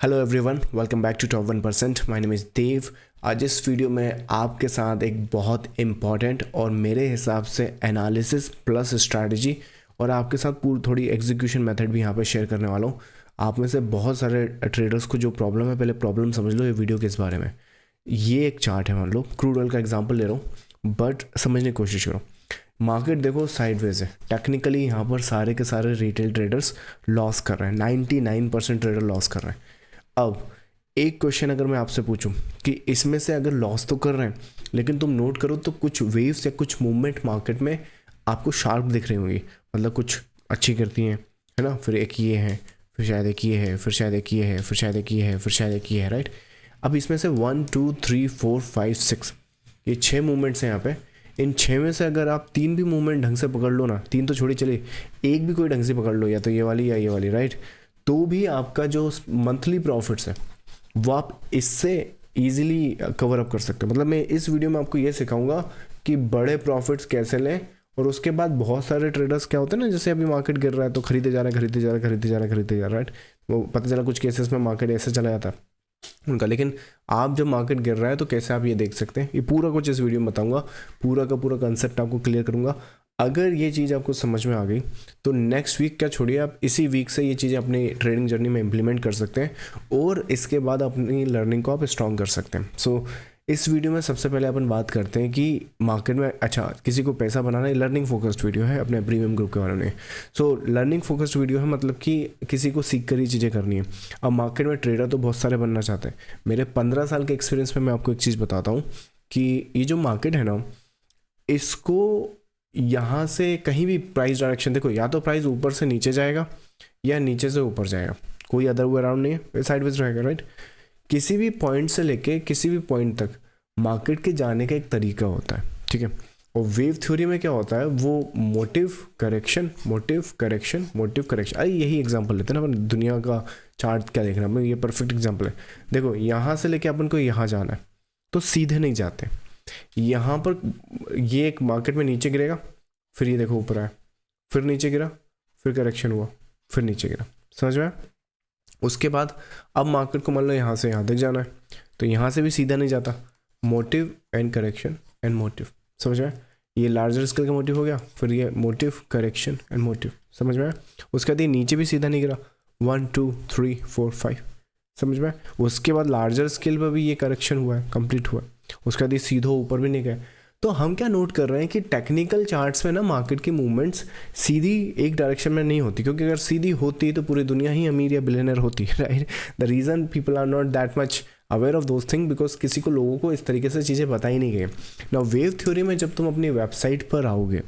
Hello everyone, welcome back to top 1%। My name is Dev. आज इस video में आपके साथ एक बहुत इम्पॉर्टेंट और मेरे हिसाब से एनालिसिस प्लस स्ट्रैटेजी और आपके साथ पूरी थोड़ी एग्जीक्यूशन मेथड भी यहाँ पे शेयर करने वाला हूँ। आप में से बहुत सारे ट्रेडर्स को जो प्रॉब्लम है, पहले प्रॉब्लम समझ लो ये वीडियो किस बारे में। ये एक चार्ट है, मान लो क्रूड ऑयल का एग्जाम्पल ले रहा हूँ, बट समझने की कोशिश करो। मार्केट देखो साइडवेज है, टेक्निकली यहाँ पर सारे के सारे रिटेल ट्रेडर्स लॉस कर रहे हैं, 99% ट्रेडर लॉस कर रहे हैं। अब एक क्वेश्चन अगर मैं आपसे पूछूं कि इसमें से अगर लॉस तो कर रहे हैं, लेकिन तुम नोट करो तो कुछ वेव्स या कुछ मूवमेंट मार्केट में आपको शार्प दिख रही होंगी, मतलब कुछ अच्छी करती हैं, है ना, फिर एक ये है, फिर शायद एक ये है, फिर शायद एक ये है, फिर शायद एक ये है, फिर शायद एक ये है, राइट। अब इसमें से 1 2 3 4 5 6 ये 6 मूवमेंट्स हैं यहाँ पे। इन 6 में से अगर आप 3 भी मूवमेंट ढंग से पकड़ लो ना, 3 तो छोड़ी चलिए, एक भी कोई ढंग से पकड़ लो, या तो ये वाली या ये वाली, राइट, तो भी आपका जो मंथली प्रॉफिट्स है वो आप इससे इजीली कवर अप कर सकते हो। मतलब मैं इस वीडियो में आपको ये सिखाऊंगा कि बड़े प्रॉफिट्स कैसे लें। और उसके बाद बहुत सारे ट्रेडर्स क्या होते हैं ना, जैसे अभी मार्केट गिर रहा है तो खरीदे जा रहे हैं, खरीदे जा रहे हैं, खरीदे जा रहे हैं, खरीदे जा रहे हैं, राइट। वो पता चला कुछ केसेस में मार्केट ऐसे चला जाता है उनका, लेकिन आप जब मार्केट गिर रहा है तो कैसे आप ये देख सकते हैं, ये पूरा कुछ इस वीडियो में बताऊंगा, पूरा का पूरा कंसेप्ट आपको क्लियर करूंगा। अगर ये चीज़ आपको समझ में आ गई तो नेक्स्ट वीक क्या छोड़िए, आप इसी वीक से ये चीज़ें अपनी ट्रेडिंग जर्नी में इम्प्लीमेंट कर सकते हैं और इसके बाद अपनी लर्निंग को आप स्ट्रॉन्ग कर सकते हैं। सो इस वीडियो में सबसे पहले अपन बात करते हैं कि मार्केट में अच्छा किसी को पैसा बनाना है। लर्निंग फोकस्ड वीडियो है अपने प्रीमियम ग्रुप के बारे में। सो लर्निंग फोकस्ड वीडियो है, मतलब कि किसी को सीख कर ही चीज़ें करनी है। अब मार्केट में ट्रेडर तो बहुत सारे बनना चाहते हैं। मेरे 15 साल के एक्सपीरियंस में मैं आपको एक चीज़ बताता हूँ कि ये जो मार्केट है ना, इसको यहाँ से कहीं भी प्राइस डायरेक्शन देखो, या तो प्राइस ऊपर से नीचे जाएगा या नीचे से ऊपर जाएगा, कोई अदर वे अराउंड नहीं है, साइडवेज रहेगा, राइट। किसी भी पॉइंट से लेके किसी भी पॉइंट तक मार्केट के जाने का एक तरीका होता है, ठीक है। और वेव थ्योरी में क्या होता है, वो motive correction, motive correction, motive correction. अरे यही एग्जांपल लेते हैं ना अपन, दुनिया का चार्ट क्या देखना अपन, ये परफेक्ट एग्जांपल है। देखो यहाँ से लेके अपन को यहाँ जाना है तो सीधे नहीं जाते, यहाँ पर ये एक मार्केट में नीचे गिरेगा, फिर ये देखो ऊपर आया, फिर नीचे गिरा, फिर करेक्शन हुआ, फिर नीचे गिरा, समझ में आया। उसके बाद अब मार्केट को मान लो यहाँ से यहाँ तक जाना है तो यहाँ से भी सीधा नहीं जाता, motive and correction and motive, समझ में आया। ये लार्जर स्केल का मोटिव हो गया, फिर ये मोटिव करेक्शन एंड मोटिव, समझ में आया। उसके बाद ये नीचे भी सीधा नहीं गिरा, 1 2 3 4 5, समझ में आया। उसके बाद लार्जर स्केल पर भी ये करेक्शन हुआ है, कंप्लीट हुआ है। उसके बाद ये सीधो ऊपर भी नहीं गए। तो हम क्या नोट कर रहे हैं कि टेक्निकल चार्ट्स में ना मार्केट की मूवमेंट्स सीधी एक डायरेक्शन में नहीं होती, क्योंकि अगर सीधी होती तो पूरी दुनिया ही अमीर या बिलियनर होती, right. The reason people are not that much aware of those thing because किसी को लोगों को इस तरीके से चीज़ें बता ही नहीं गई। ना वेव थ्योरी में जब तुम अपनी वेबसाइट पर आओगे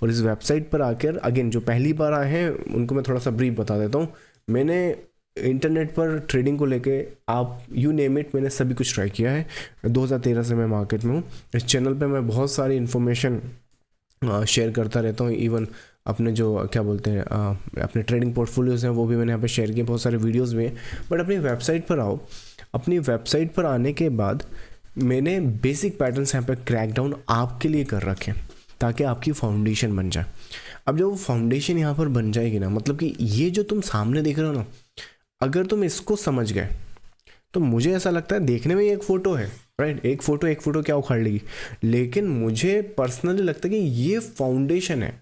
और इस वेबसाइट पर आकर, अगेन जो पहली बार आए हैं उनको मैं थोड़ा सा ब्रीफ बता देता हूँ। मैंने इंटरनेट पर ट्रेडिंग को लेके आप यू नेम इट, मैंने सभी कुछ ट्राई किया है। 2013 से मैं मार्केट में हूँ। इस चैनल पे मैं बहुत सारी इन्फॉर्मेशन शेयर करता रहता हूँ। इवन अपने जो क्या बोलते हैं अपने ट्रेडिंग पोर्टफोलियोज़ हैं वो भी मैंने यहाँ पे शेयर किए, बहुत सारे वीडियोज़ भी हैं। बट अपनी वेबसाइट पर आओ, अपनी वेबसाइट पर आने के बाद मैंने बेसिक पैटर्न्स यहाँ पे क्रैक डाउन आपके लिए कर रखे हैं ताकि आपकी फाउंडेशन बन जाए। अब जब वो फाउंडेशन यहाँ पर बन जाएगी ना, मतलब कि ये जो तुम सामने देख रहे हो ना, अगर तुम इसको समझ गए तो मुझे ऐसा लगता है, देखने में एक फ़ोटो है, राइट, एक फ़ोटो क्या उखाड़ लेगी, लेकिन मुझे पर्सनली लगता है कि ये फाउंडेशन है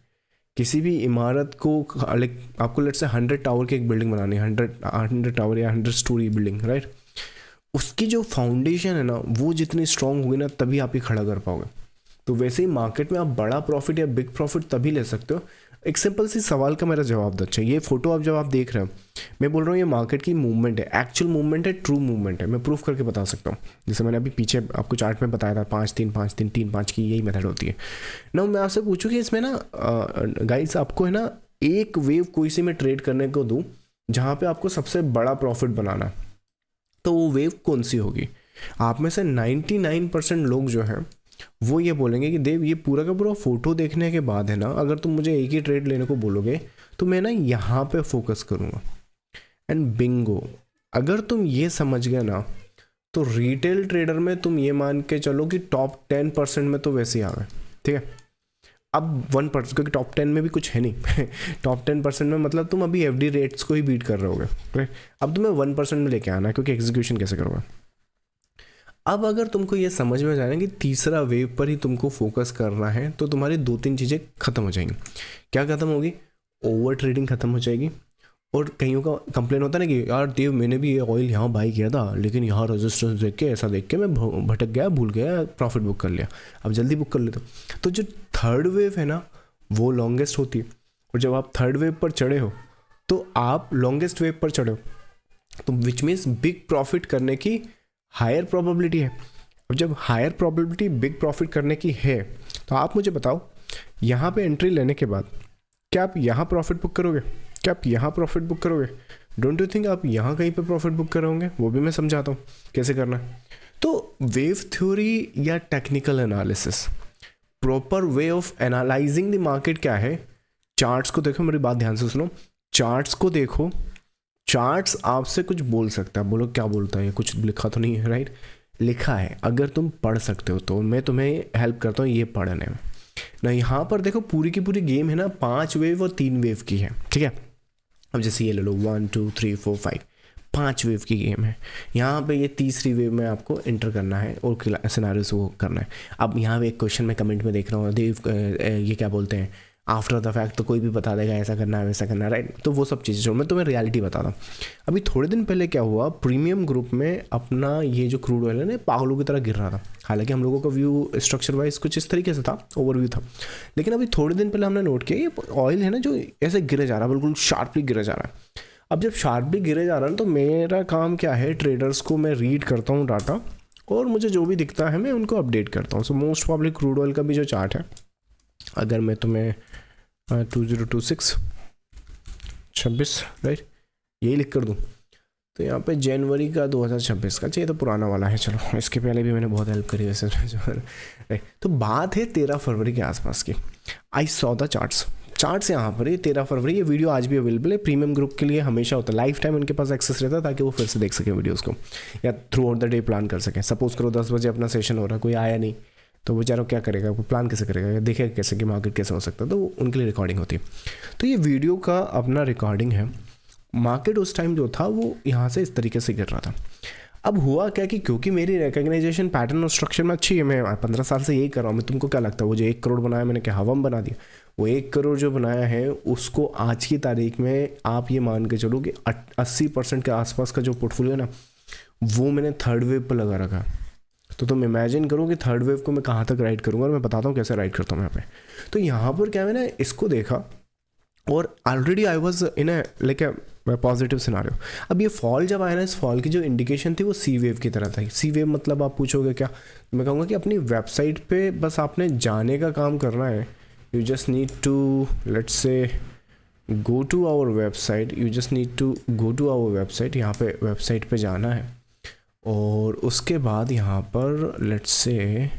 किसी भी इमारत को। लाइक आपको लेट्स से 100 टावर की एक बिल्डिंग बनानी है, 100 टावर या 100 स्टोरी बिल्डिंग, राइट। उसकी जो फाउंडेशन है ना, वो जितनी स्ट्रांग होगी ना तभी आप ये खड़ा कर पाओगे। तो वैसे ही मार्केट में आप बड़ा प्रॉफिट या बिग प्रॉफिट तभी ले सकते हो। एक सिंपल सी सवाल का मेरा जवाब दो। अच्छा, ये फोटो आप जब आप देख रहे हो, मैं बोल रहा हूँ ये मार्केट की मूवमेंट है, एक्चुअल मूवमेंट है, ट्रू मूवमेंट है। मैं प्रूफ करके बता सकता हूँ, जैसे मैंने अभी पीछे आपको चार्ट में बताया था 5 3 5 3 3 5 की यही मेथड होती है ना। मैं आपसे पूछूँ कि इसमें ना गाइस आपको है ना एक वेव कोई सी मैं ट्रेड करने को दूँ जहाँ पे आपको सबसे बड़ा प्रॉफिट बनाना है, तो वो वेव कौन सी होगी? आप में से 99% लोग जो हैं वो ये बोलेंगे कि देव ये पूरा का पूरा फोटो देखने के बाद है ना, अगर तुम मुझे एक ही ट्रेड लेने को बोलोगे तो मैं ना यहाँ पे फोकस करूँगा। एंड बिंगो, अगर तुम ये समझ गए ना तो रिटेल ट्रेडर में तुम ये मान के चलो कि टॉप 10% में तो वैसे ही आ गए, ठीक है। अब 1%, क्योंकि टॉप 10 में भी कुछ है नहीं टॉप 10% में मतलब तुम अभी एफडी रेट्स को ही बीट कर रहे होगे, राइट। अब तुम्हें 1% में लेके आना है, क्योंकि एग्जीक्यूशन कैसे करोगे। अब अगर तुमको ये समझ में जाए ना कि तीसरा वेव पर ही तुमको फोकस करना है, तो तुम्हारी 2-3 चीज़ें खत्म हो जाएंगी। क्या खत्म होगी? ओवर ट्रेडिंग खत्म हो जाएगी। और कईयों का कंप्लेन होता है ना कि यार देव, मैंने भी ये ऑयल यहाँ बाई किया था, लेकिन यहाँ रेजिस्टेंस देख के, ऐसा देख के मैं भटक गया, भूल गया, प्रॉफिट बुक कर लिया। अब जल्दी बुक कर लेते हो। तो जो थर्ड वेव है ना, वो लॉन्गेस्ट होती है। और जब आप थर्ड वेव पर चढ़े हो तो आप लॉन्गेस्ट वेव पर चढ़े हो, तो विच मीन्स बिग प्रॉफिट करने की हायर प्रोबेबिलिटी है। अब जब हायर प्रोबेबिलिटी बिग प्रॉफिट करने की है, तो आप मुझे बताओ, यहाँ पे एंट्री लेने के बाद क्या आप यहाँ प्रॉफिट बुक करोगे? क्या आप यहाँ प्रॉफिट बुक करोगे? डोंट यू थिंक आप यहाँ कहीं पे प्रॉफिट बुक करोगे? वो भी मैं समझाता हूँ कैसे करना है। तो वेव थ्योरी या technical analysis, proper way of analysing the market क्या है? चार्ट्स को देखो, मेरी बात ध्यान से सुनो, चार्ट्स को देखो। चार्ट्स आपसे कुछ बोल सकता है, बोलो क्या बोलता है, ये कुछ लिखा तो नहीं है, राइट? लिखा है, अगर तुम पढ़ सकते हो तो मैं तुम्हें हेल्प करता हूँ ये पढ़ने में ना। यहाँ पर देखो पूरी की पूरी गेम है ना 5 वेव और 3 वेव की है, ठीक है। अब जैसे ये ले लो 1 2 3 4 5, 5 वेव की गेम है। यहाँ पे ये तीसरी वेव में आपको एंटर करना है और सिनारियोस को करना है। अब यहाँ पे एक क्वेश्चन मैं कमेंट में देख रहा हूँ, देव ये क्या बोलते हैं, आफ्टर द फैक्ट तो कोई भी बता देगा ऐसा करना है वैसा करना है, राइट। तो वो सब चीज़ें छोड़, मैं तुम्हें रियलिटी बताता हूँ। अभी थोड़े दिन पहले क्या हुआ, प्रीमियम ग्रुप में अपना ये जो क्रूड ऑयल है ना पागलों की तरह गिर रहा था। हालांकि हम लोगों का व्यू स्ट्रक्चर वाइज कुछ इस तरीके से था, ओवरव्यू था, लेकिन अभी थोड़े दिन पहले हमने नोट किया ये ऑयल है ना जो ऐसे गिरे जा रहा है, बिल्कुल शार्पली गिरे जा रहा है। अब जब शार्पली गिरे जा रहा है तो मेरा काम क्या है, ट्रेडर्स को मैं रीड करता हूँ डाटा, और मुझे जो भी दिखता है मैं उनको अपडेट करता हूँ। So most probably crude oil का भी जो चार्ट है, अगर मैं तुम्हें 2026 राइट यही लिख कर दूँ, तो यहाँ पे जनवरी का 2026 का चाहिए, तो पुराना वाला है। चलो, इसके पहले भी मैंने बहुत हेल्प करी वैसे राइट। तो बात है 13 फरवरी के आसपास की। आई सॉ द चार्ट्स यहाँ पर, ये 13 फरवरी, ये वीडियो आज भी अवेलेबल है। प्रीमियम ग्रुप के लिए हमेशा होता है, लाइफ टाइम उनके पास एक्सेस रहता है, ताकि वो फिर से देख सकें वीडियोज़ को, या through out the day plan कर सकें। सपोज करो 10 बजे अपना सेशन हो रहा है, कोई आया नहीं, तो बेचारा क्या करेगा, वो प्लान कैसे करेगा, देखेगा कैसे कि मार्केट कैसे हो सकता है, तो उनके लिए रिकॉर्डिंग होती है। तो ये वीडियो का अपना रिकॉर्डिंग है। मार्केट उस टाइम जो था वो यहाँ से इस तरीके से गिर रहा था। अब हुआ क्या कि क्योंकि मेरी रिकग्नाइजेशन पैटर्न और स्ट्रक्चर में अच्छी है, मैं 15 साल से यही कर रहा हूँ। मैं तुमको क्या लगता है वो जो 1 करोड़ बनाया मैंने, क्या हवा में बना दिया? वो 1 करोड़ जो बनाया है उसको आज की तारीख में आप ये मान के चलो कि 80% के आसपास का जो पोर्टफोलियो है ना, वो मैंने थर्ड वेव पर लगा रखा। तो तुम इमेजिन करो कि थर्ड वेव को मैं कहाँ तक राइड करूँगा, और मैं बताता हूँ कैसे राइड करता हूँ यहाँ पे। तो यहाँ पर क्या मैंने इसको देखा, और already I was in A like a positive scenario. अब ये फॉल जब आया ना, इस फॉल की जो इंडिकेशन थी वो सी वेव की तरह था। सी वेव मतलब आप पूछोगे क्या, मैं कहूँगा कि अपनी वेबसाइट पे बस आपने जाने का काम करना है। You just need to let's say go to our website, you just need to go to our website. यहाँ पे वेबसाइट पे जाना है, और उसके बाद यहाँ पर लेट्स से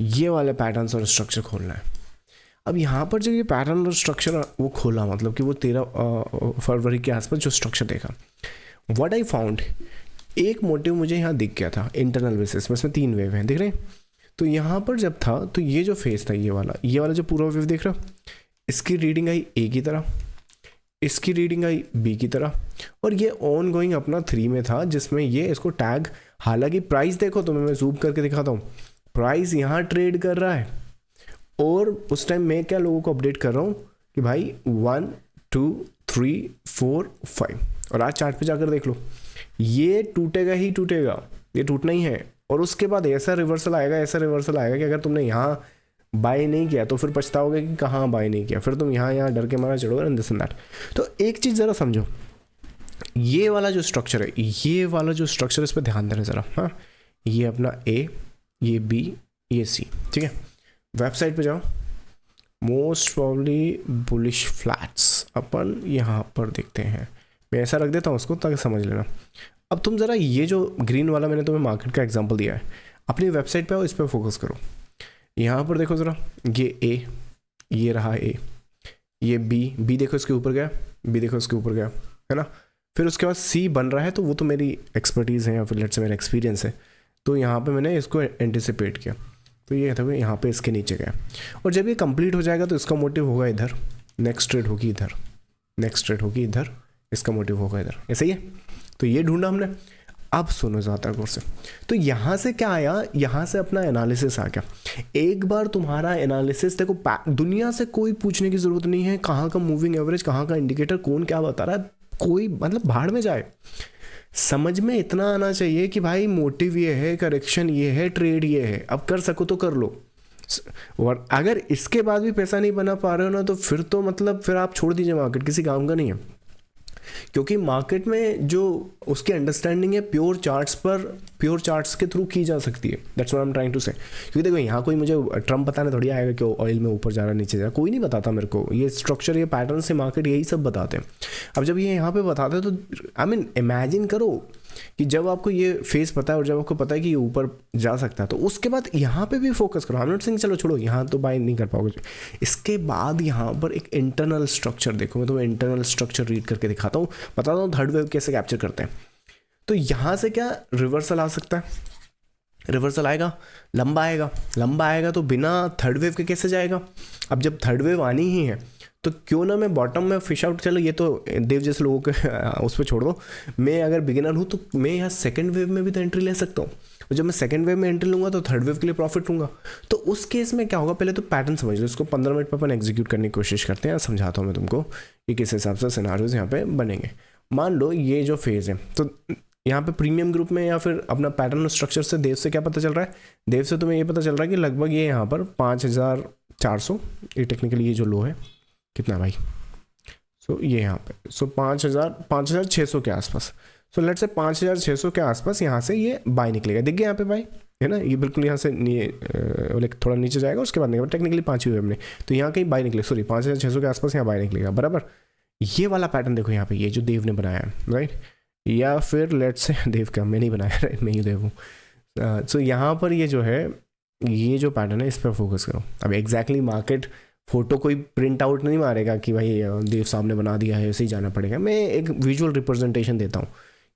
ये वाले पैटर्न्स और स्ट्रक्चर खोलना है। अब यहाँ पर जो ये पैटर्न और स्ट्रक्चर वो खोला, मतलब कि वो 13 फरवरी के आसपास जो स्ट्रक्चर देखा, व्हाट आई फाउंड, एक मोटिव मुझे यहाँ दिख गया था इंटरनल बेसिस में। इसमें 3 वेव हैं, दिख रहे हैं। तो यहाँ पर जब था तो ये जो फेस था, ये वाला जो पूरा वेव देख रहा, इसकी रीडिंग आई ए की तरह, इसकी रीडिंग आई बी की तरह, और ये ऑन गोइंग अपना 3 में था, जिसमें ये इसको टैग, हालांकि प्राइस देखो तो मैं जूम करके दिखाता हूँ, प्राइस यहाँ ट्रेड कर रहा है, और उस टाइम मैं क्या लोगों को अपडेट कर रहा हूँ कि भाई 1 2 3 4 5, और आज चार्ट पे जाकर देख लो, ये टूटेगा ही टूटेगा, ये टूटना ही है। और उसके बाद ऐसा रिवर्सल आएगा कि अगर तुमने यहाँ बाय नहीं किया तो फिर पछताओगे कि कहाँ बाय नहीं किया, फिर तुम यहाँ डर के मारा चढ़ोगे एंड दिस एंड दैट। तो एक चीज़ ज़रा समझो, ये वाला जो स्ट्रक्चर है, इस पर ध्यान देना ज़रा। हाँ, ये अपना ए, ये बी, ये सी, ठीक है। वेबसाइट पे जाओ, मोस्ट प्रॉब्ली बुलिश फ्लैट्स अपन यहाँ पर देखते हैं। मैं ऐसा रख देता हूँ उसको ताकि समझ लेना। अब तुम ज़रा ये जो ग्रीन वाला मैंने तुम्हें मार्केट का एग्जांपल दिया है, अपनी वेबसाइट पे आओ, इस पर फोकस करो। यहाँ पर देखो ज़रा, ये ए, ये रहा ए, ये बी देखो इसके ऊपर गया, बी देखो इसके ऊपर गया, है ना। फिर उसके बाद सी बन रहा है, तो वो तो मेरी एक्सपर्टीज़ है या फिर लेट्स से मेरा एक्सपीरियंस है। तो यहाँ पे मैंने इसको एंटिसिपेट किया, तो ये था यहाँ पे इसके नीचे गया, और जब ये कंप्लीट हो जाएगा तो इसका मोटिव होगा इधर, नेक्स्ट ट्रेड होगी इधर, नेक्स्ट ट्रेड होगी इधर, इसका मोटिव होगा इधर, ऐसे ही है। तो ये ढूंढा हमने। अब सुनो ज़्यादा गौर से, तो यहाँ से क्या आया, यहाँ से अपना एनालिसिस आ गया। एक बार तुम्हारा एनालिसिस देखो, दुनिया से कोई पूछने की ज़रूरत नहीं है कहाँ का मूविंग एवरेज, कहाँ का इंडिकेटर, कौन क्या बता रहा है, कोई मतलब भाड़ में जाए। समझ में इतना आना चाहिए कि भाई मोटिव ये है, करेक्शन ये है, ट्रेड ये है, अब कर सको तो कर लो। और अगर इसके बाद भी पैसा नहीं बना पा रहे हो ना, तो फिर तो मतलब फिर आप छोड़ दीजिए, मार्केट किसी काम का नहीं है। क्योंकि मार्केट में जो उसकी अंडरस्टैंडिंग है प्योर चार्ट्स पर, प्योर चार्ट्स के थ्रू की जा सकती है। That's what I am trying to say. क्योंकि देखो यहाँ कोई मुझे ट्रम्प बताने थोड़ी आएगा कि ऑयल में ऊपर जा रहा नीचे जा रहा, कोई नहीं बताता मेरे को। ये स्ट्रक्चर, ये पैटर्न से मार्केट यही सब बताते हैं। अब जब ये यहाँ पे बताते हैं तो आई मीन इमेजिन करो कि जब आपको ये फेस पता है और जब आपको पता है कि ये ऊपर जा सकता है, तो उसके बाद यहाँ पे भी फोकस करो। आई एम नॉट सेइंग चलो छोड़ो यहाँ तो बाय नहीं कर पाओगे, इसके बाद यहाँ पर एक इंटरनल स्ट्रक्चर देखो। मैं तुम्हें इंटरनल स्ट्रक्चर रीड करके दिखाता हूँ, बताता हूँ थर्ड वेव कैसे कैप्चर करते हैं। तो यहाँ से क्या रिवर्सल आ सकता है, रिवर्सल आएगा, लंबा आएगा, लंबा आएगा तो बिना थर्ड वेव के कैसे जाएगा। अब जब थर्ड वेव आनी ही है तो क्यों ना मैं बॉटम में फिश आउट, चलो ये तो देव जैसे लोगों के उस पर छोड़ दो, मैं अगर बिगिनर हूँ तो मैं यहाँ सेकंड वेव में भी तो एंट्री ले सकता हूँ। और जब मैं सेकंड वेव में एंट्री लूँगा तो थर्ड वेव के लिए प्रॉफिट लूँगा। तो उस केस में क्या होगा, पहले तो पैटर्न समझ लो, इसको 15 मिनट पर अपन एग्जीक्यूट करने की कोशिश करते हैं। समझाता हूँ मैं तुमको कि किस हिसाब से सिनारियोज यहाँ पे बनेंगे। मान लो ये जो फेज़ है, तो यहाँ पे प्रीमियम ग्रुप में या फिर अपना पैटर्न स्ट्रक्चर से देव से क्या पता चल रहा है, देव से तुम्हें ये पता चल रहा है कि लगभग ये यहाँ पर 5400, ये टेक्निकली ये जो लो है कितना भाई, सो ये यहाँ पे, सो 5600 के आसपास, सो लेट्स से 5600 के आसपास यहाँ से ये बाय निकलेगा। दिख गया यहाँ पे बाय है ना, ये बिल्कुल यहाँ से लाइक थोड़ा नीचे जाएगा, उसके बाद निकलेगा टेक्निकली 5 वेव में, तो यहाँ कहीं बाय निकले, सॉरी 5600 के आसपास यहाँ बाय निकलेगा बराबर। ये वाला पैटर्न देखो यहाँ पे, ये जो देव ने बनाया है राइट, या फिर लेट्स से देव का मैं नहीं बनाया राइट, मैं ही देव हूँ। सो यहाँ पर ये जो है, ये जो पैटर्न है इस पर फोकस करो। अब एग्जैक्टली मार्केट फोटो कोई प्रिंट आउट नहीं मारेगा कि भाई देव सामने बना दिया है, ऐसे ही जाना पड़ेगा। मैं एक विजुअल रिप्रेजेंटेशन देता हूँ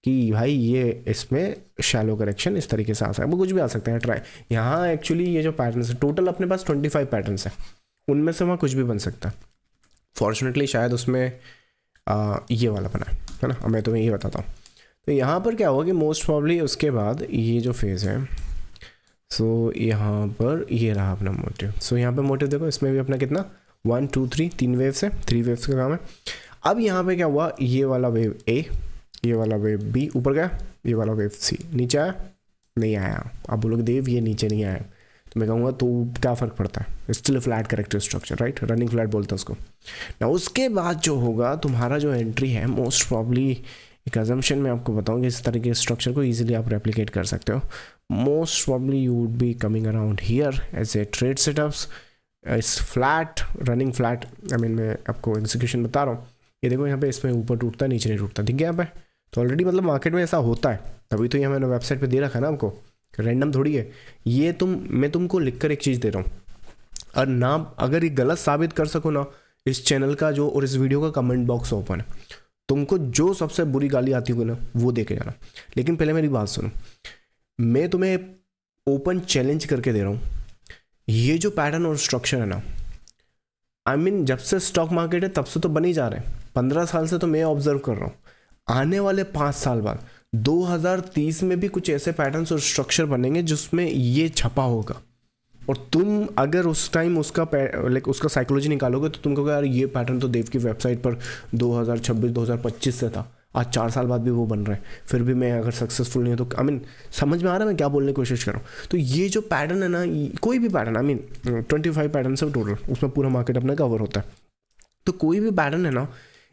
कि भाई ये इसमें शैलो करेक्शन इस तरीके से आ सकता है, वो कुछ भी आ सकते हैं। ट्राई यहाँ एक्चुअली ये जो पैटर्न है टोटल अपने पास 25 पैटर्न्स है, उनमें से वहाँ कुछ भी बन सकता है। फॉर्चुनेटली शायद उसमें ये वाला बना है ना, अब मैं तुम्हें ये बताता हूँ। तो यहाँ पर क्या होगा कि मोस्ट प्रॉब्ली उसके बाद ये जो फेज़ है, सो यहाँ पर ये रहा अपना मोटिव। सो यहाँ पे मोटिव देखो, इसमें भी अपना कितना 1 2 3 3 वेव्स है, 3 वेव्स का काम है। अब यहाँ पे क्या हुआ, ये वाला वेव ए, ये वाला वेव बी ऊपर गया, ये वाला वेव सी नीचे आया, नहीं आया। आप बोलोगे देव ये नीचे नहीं आया, तो मैं कहूँगा तो क्या फ़र्क पड़ता है, still flat corrective structure right, running flat बोलते हैं उसको ना। उसके बाद जो होगा तुम्हारा जो एंट्री है, मोस्ट प्रॉब्ली एक अजम्पशन में आपको बताऊँ कि इस तरीके के स्ट्रक्चर को ईजिली आप रेप्लिकेट कर सकते हो। Most probably you would be coming around here as a trade setups, इस flat running flat, I mean मैं आपको एग्जीक्यूशन बता रहा हूँ। ये देखो यहाँ पे इसमें ऊपर टूटता है नीचे नहीं टूटता, दिख गया यहाँ पे। तो ऑलरेडी मतलब मार्केट में ऐसा होता है, तभी तो ये मैंने वेबसाइट पे दे रखा है ना आपको, रैंडम थोड़ी है ये। मैं तुमको लिख कर एक चीज़ दे रहा हूँ, और ना अगर ये गलत साबित कर सको ना, इस चैनल का जो और इस वीडियो का कमेंट बॉक्स ओपन है, तुमको जो सबसे बुरी गाली आती होगी ना वो दे के जाना। लेकिन पहले मेरी बात सुनो, मैं तुम्हें ओपन चैलेंज करके दे रहा हूँ, ये जो पैटर्न और स्ट्रक्चर है ना, आई मीन जब से स्टॉक मार्केट है तब से तो बन ही जा रहे हैं, 15 साल से तो मैं ऑब्जर्व कर रहा हूँ। आने वाले 5 साल बाद 2030 में भी कुछ ऐसे पैटर्न्स और स्ट्रक्चर बनेंगे जिसमें ये छपा होगा, और तुम अगर उस टाइम उसका उसका साइकोलॉजी निकालोगे तो तुम कहोगे यार ये पैटर्न तो देव की वेबसाइट पर 2026-2025 से था, आज 4 साल बाद भी वो बन रहा है, फिर भी मैं अगर सक्सेसफुल नहीं हूँ तो आई मीन समझ में आ रहा है मैं क्या बोलने की कोशिश कर रहा हूँ। तो ये जो पैटर्न है ना, कोई भी पैटर्न, आई मीन 25 पैटर्न है टोटल, उसमें पूरा मार्केट अपना कवर होता है। तो कोई भी पैटर्न है ना,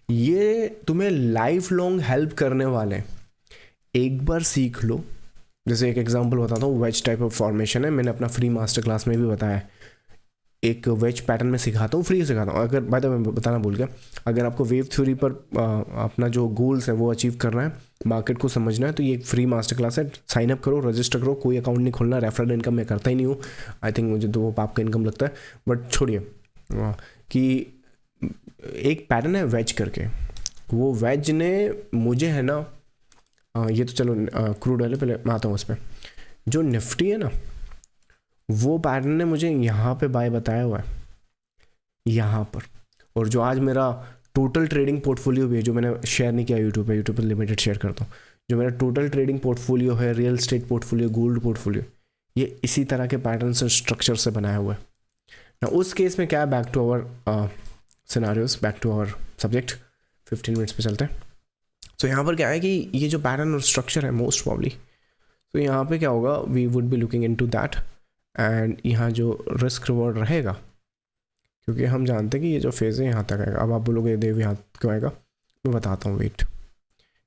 ये तुम्हें लाइफ लॉन्ग हेल्प करने वाले, एक बार सीख लो। जैसे एक एग्जांपल बताता हूँ, वेज टाइप ऑफ फॉर्मेशन है, मैंने अपना फ्री मास्टर क्लास में भी बताया है। एक वेज पैटर्न में सिखाता हूँ, फ्री सिखाता हूँ। अगर बाय द वे मैं बताना भूल गया, अगर आपको वेव थ्योरी पर अपना जो गोल्स है वो अचीव करना है, मार्केट को समझना है, तो ये एक फ्री मास्टर क्लास है। साइन अप करो, रजिस्टर करो, कोई अकाउंट नहीं खोलना। रेफरल इनकम मैं करता ही नहीं हूँ, आई थिंक मुझे तो वो पाप का इनकम लगता है, बट छोड़िए। कि एक पैटर्न है वेज करके, वो वेज ने मुझे है ना, ये तो चलो क्रूड ऑयल पहले मैं आता हूँ उस पर। जो निफ्टी है ना, वो पैटर्न ने मुझे यहाँ पे बाय बताया हुआ है, यहाँ पर। और जो आज मेरा टोटल ट्रेडिंग पोर्टफोलियो भी है, जो मैंने शेयर नहीं किया यूट्यूब पे लिमिटेड शेयर करता हूँ, जो मेरा टोटल ट्रेडिंग पोर्टफोलियो है, real estate portfolio, gold portfolio, ये इसी तरह के पैटर्न से स्ट्रक्चर से बनाया हुआ है ना। उस केस में क्या है, back to our scenarios, back to our subject, 15 minutes पे चलते हैं। तो यहाँ पर क्या है कि ये जो पैटर्न और स्ट्रक्चर है मोस्ट प्रॉब्ली, तो यहाँ पे क्या होगा, we would be looking into that, and यहाँ जो रिस्क रिवॉर्ड रहेगा, क्योंकि हम जानते हैं कि ये जो फेज़ है यहाँ तक आएगा। अब आप बोलोगे देव यहाँ क्यों आएगा, मैं बताता हूँ, वेट।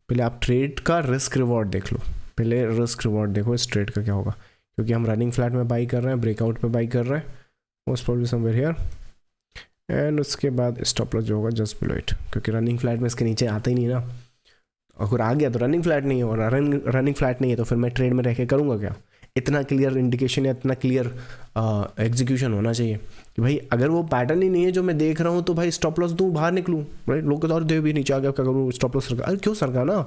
पहले आप ट्रेड का रिस्क रिवॉर्ड देख लो, पहले रिस्क रिवॉर्ड देखो इस ट्रेड का क्या होगा, क्योंकि हम रनिंग फ्लैट में बाई कर रहे हैं, ब्रेकआउट पे बाई कर रहे हैं, most probably somewhere here, and उसके बाद स्टॉप लॉस जो होगा जस्ट बिलो इट, क्योंकि रनिंग फ्लैट में इसके नीचे आता ही नहीं ना। अगर आ गया तो रनिंग फ्लैट नहीं है, और रनिंग फ्लैट नहीं है तो फिर मैं ट्रेड में रह के करूँगा क्या। इतना क्लियर इंडिकेशन या इतना क्लियर एग्जीक्यूशन होना चाहिए कि भाई अगर वो पैटर्न ही नहीं है जो मैं देख रहा हूँ तो भाई स्टॉप लॉस दूँ, बाहर निकलूँ, राइट। लोग कहते और देव भी नीचे आ गया क्या करूँ, स्टॉप लॉस सरका, अरे क्यों सरका ना,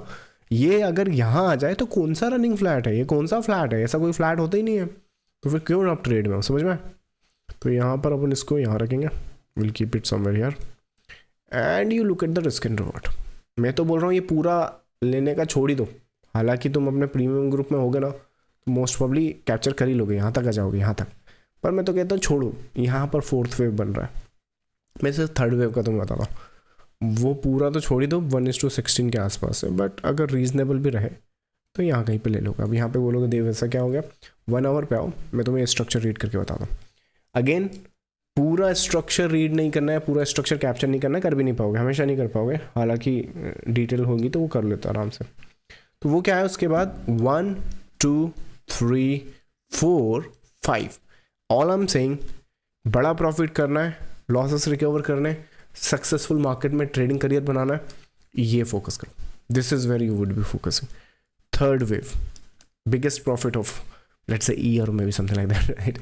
ये अगर यहाँ आ जाए तो कौन सा रनिंग फ्लैट है, ये कौन सा फ्लैट है, ऐसा कोई फ्लैट होता ही नहीं है, तो फिर क्यों आप ट्रेड में, समझ में। तो यहाँ पर अपन इसको यहाँ रखेंगे, will keep it somewhere here, and you look at the risk and reward. मैं तो बोल रहा हूँ ये पूरा लेने का छोड़ ही दो, हालांकि तुम अपने प्रीमियम ग्रुप में होगे ना तो मोस्ट प्रॉब्ली कैप्चर कर ही लोगे, यहाँ तक आ जाओगे, यहाँ तक। पर मैं तो कहता हूँ छोड़ो, यहाँ पर 4th वेव बन रहा है, मैं सिर्फ 3rd वेव का तुम्हें बताता हूँ, वो पूरा तो छोड़ ही दो, 1:16 के आसपास है, बट अगर रीजनेबल भी रहे तो यहाँ कहीं पे ले लोगे। अब यहाँ पे बोलोगे देव ऐसा क्या हो गया, 1 आवर पे आओ, मैं तुम्हें स्ट्रक्चर रीड करके बताता हूँ। अगेन पूरा स्ट्रक्चर रीड नहीं करना है, पूरा स्ट्रक्चर कैप्चर नहीं करना है, कर भी नहीं पाओगे, हमेशा नहीं कर पाओगे, हालांकि डिटेल होगी तो वो कर लेते आराम से। तो वो क्या है, उसके बाद 1 2 3 4 5, ऑल आई एम सेइंग, बड़ा प्रॉफिट करना है, लॉसेस रिकवर करने, सक्सेसफुल मार्केट में ट्रेडिंग करियर बनाना है, ये फोकस करो, this is where you would be focusing. 3rd wave, biggest profit of let's say year, maybe something like that, right.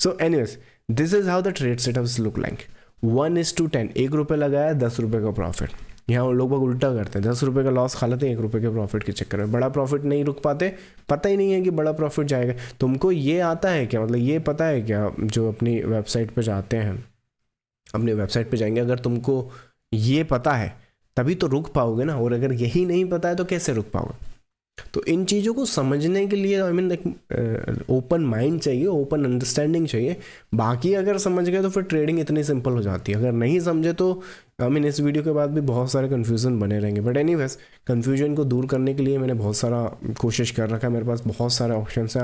So anyways, this is how the trade setups look like. 1:10, 1 रुपये लगाया 10 रुपये का profit. यहाँ लोग बाग उल्टा करते हैं, 10 रुपये का लॉस खा लेते हैं 1 रुपये के प्रॉफिट के चक्कर में, बड़ा प्रॉफिट नहीं रुक पाते, पता ही नहीं है कि बड़ा प्रॉफिट जाएगा। तुमको ये आता है क्या, मतलब ये पता है क्या, जो अपनी वेबसाइट पे जाते हैं, अपनी वेबसाइट पे जाएंगे, अगर तुमको ये पता है तभी तो रुक पाओगे ना, और अगर यही नहीं पता है तो कैसे रुक पाओगे। तो इन चीज़ों को समझने के लिए आई मीन एक ओपन माइंड चाहिए, ओपन अंडरस्टैंडिंग चाहिए। बाकी अगर समझ गए तो फिर ट्रेडिंग इतनी सिंपल हो जाती है, अगर नहीं समझे तो आई मीन इस वीडियो के बाद भी बहुत सारे कन्फ्यूज़न बने रहेंगे। बट एनीवेज, कन्फ्यूजन को दूर करने के लिए मैंने बहुत सारा कोशिश कर रखा है, मेरे पास बहुत सारे ऑप्शन हैं।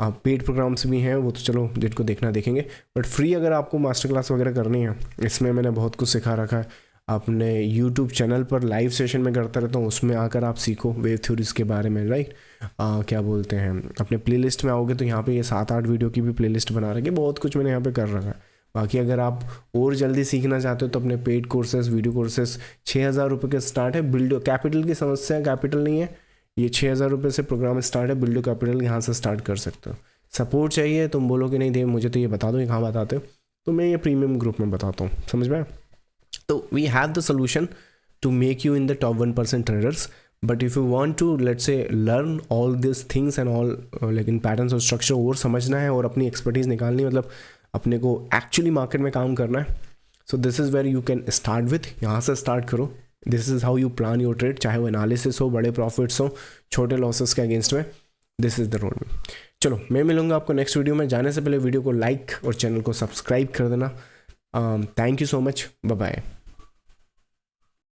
आप पेड प्रोग्राम्स भी हैं, वो तो चलो जिनको देखना देखेंगे, बट फ्री अगर आपको मास्टर क्लास वगैरह करनी है, इसमें मैंने बहुत कुछ सिखा रखा है। अपने YouTube चैनल पर लाइव सेशन में करता रहता हूँ, उसमें आकर आप सीखो वेव थ्योरीज के बारे में, राइट। क्या बोलते हैं, अपने प्लेलिस्ट में आओगे तो यहाँ पे ये 7-8 वीडियो की भी प्लेलिस्ट बना रखी है, बहुत कुछ मैंने यहाँ पे कर रखा है। बाकी अगर आप और जल्दी सीखना चाहते हो तो अपने पेड कोर्सेज, वीडियो कोर्सेज 6,000 रुपये के स्टार्ट है। बिल्डो कैपिटल की समस्या है, कैपिटल नहीं है, ये 6,000 रुपये से प्रोग्राम स्टार्ट है। बिल्डो कैपिटल यहाँ से स्टार्ट कर सकते हो। सपोर्ट चाहिए, तुम बोलोगे नहीं देव मुझे तो ये बता दो, ये कहाँ बताते हो, तो मैं ये प्रीमियम ग्रुप में बताता हूँ, समझ में। So we have the solution to make you in the top 1% traders. But if you want to, let's say, learn all these things and all like in patterns और structure और समझना है और अपनी expertise निकालनी, मतलब अपने को actually market में काम करना है, so this is where you can start with, यहाँ से start करो। This is how you plan your trade, चाहे वो analysis हो, बड़े profits हो, छोटे losses के against में, this is the road। चलो मैं मिलूँगा आपको नेक्स्ट वीडियो में। जाने से पहले वीडियो को लाइक और चैनल को सब्सक्राइब कर देना। Thank you so much. Bye bye.